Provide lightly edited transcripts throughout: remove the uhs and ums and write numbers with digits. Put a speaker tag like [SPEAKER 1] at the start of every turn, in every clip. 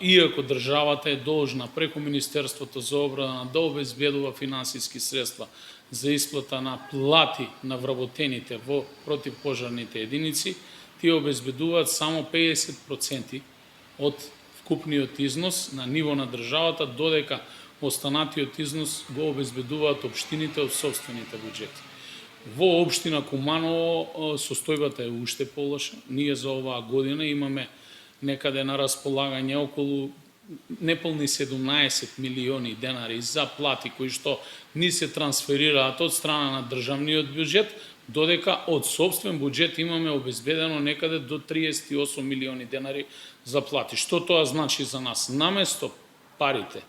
[SPEAKER 1] иако државата е должна преку Министерството за одбрана да обезбедува финансиски средства за исплата на плати на вработените во противпожарните единици, тие обезбедуваат само 50% од вкупниот износ на ниво на државата, додека останатиот износ го обезбедуваат општините од собствените буџети. Во општина Куманово состојбата е уште полоша. Ние за оваа година имаме некаде на располагање околу неполни 17 милиони денари за плати кои што ни се трансферираат од страна на државниот буџет, додека од собствен буџет имаме обезбедено некаде до 38 милиони денари за плати. Што тоа значи за нас? Наместо парите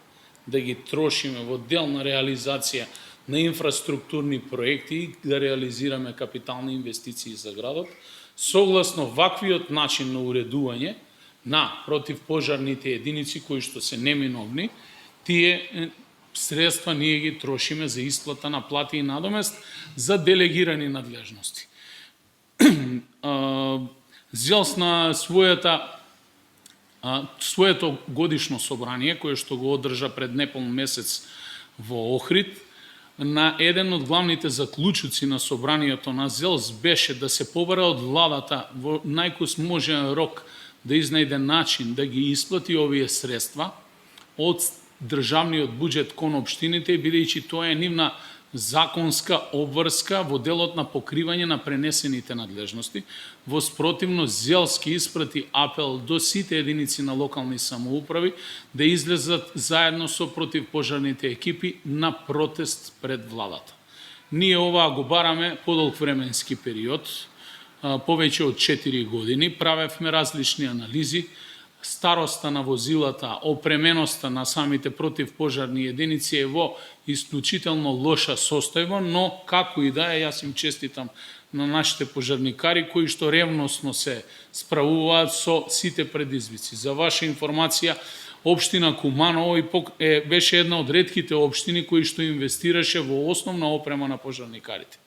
[SPEAKER 1] да ги трошиме во дел на реализација на инфраструктурни проекти и да реализираме капитални инвестиции за градот, согласно ваквиот начин на уредување на противпожарните единици кои што се неминовни, тие средства ние ги трошиме за исплата на плати и надомест за делегирани надлежности. ЗЕЛС на своето годишно собрание, кое што го одржа пред непол месец во Охрид, на еден од главните заклучоци на собранието на ЗЕЛС беше да се побара од владата во најкосможен рок да изнајде начин да ги исплати овие средства од државниот буџет кон општините, бидејќи тоа е нивна законска обврска во делот на покривање на пренесените надлежности. Во спротивно, ЗЕЛС ки испрати апел до сите единици на локални самоуправи да излезат заедно со противпожарните екипи на протест пред владата. Ние оваа го бараме подолг временски период, повеќе од 4 години, правевме различни анализи, староста на возилата, опременоста на самите противпожарни единици е во исклучително лоша состојба, но како и да е, јас им честитам на нашите пожарникари кои што ревносно се справуваат со сите предизвици. За ваша информација, општина Куманово беше една од ретките општини кои што инвестираше во основна опрема на пожарникарите.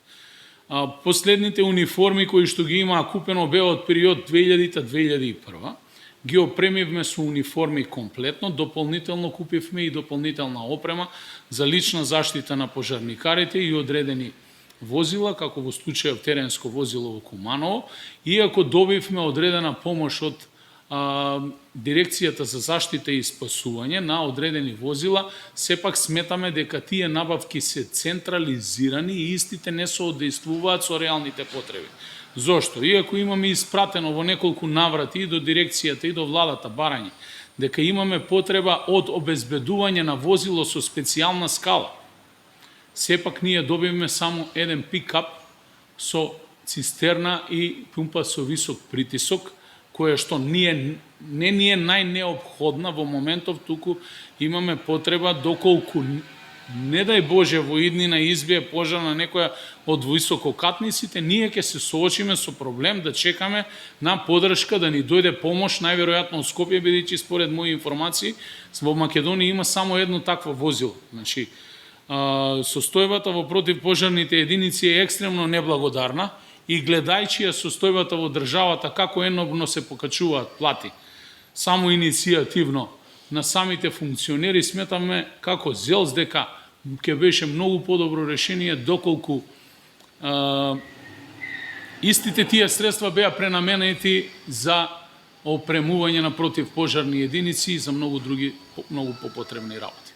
[SPEAKER 1] Последните униформи кои што ги имаа купено беа од период 2000-2001. Ги опремивме со униформи комплетно, дополнително купивме и дополнителна опрема за лична заштита на пожарникарите и одредени возила, како во случајот теренско возило во Куманово, иако добивме одредена помош од Дирекцијата за заштита и спасување на одредени возила, сепак сметаме дека тие набавки се централизирани и истите не соодействуваат со реалните потреби. Зошто? Иако имаме испратено во неколку наврати и до дирекцијата и до владата барање, дека имаме потреба од обезбедување на возило со специјална скала, сепак ние добивме само еден пикап со цистерна и пумпа со висок притисок, која што не ни е најнеопходна во моментов, туку имаме потреба доколку не дај Боже во иднина избие пожар на некоја од висококатниците, ние ќе се соочиме со проблем да чекаме на подршка, да ни дојде помош, најверојатно од Скопје, бидејќи според мои информации во Македонија има само едно такво возило. Значи, состојбата во противпожарните единици е екстремно неблагодарна и гледајќи ја состојбата во државата како енобно се покачуваат плати, само иницијативно на самите функционери, сметаме како ЗЕЛС дека ќе беше многу подобро решение доколку истите тие средства беа пренаменети за опремување на противпожарни единици и за многу други, многу попотребни работи.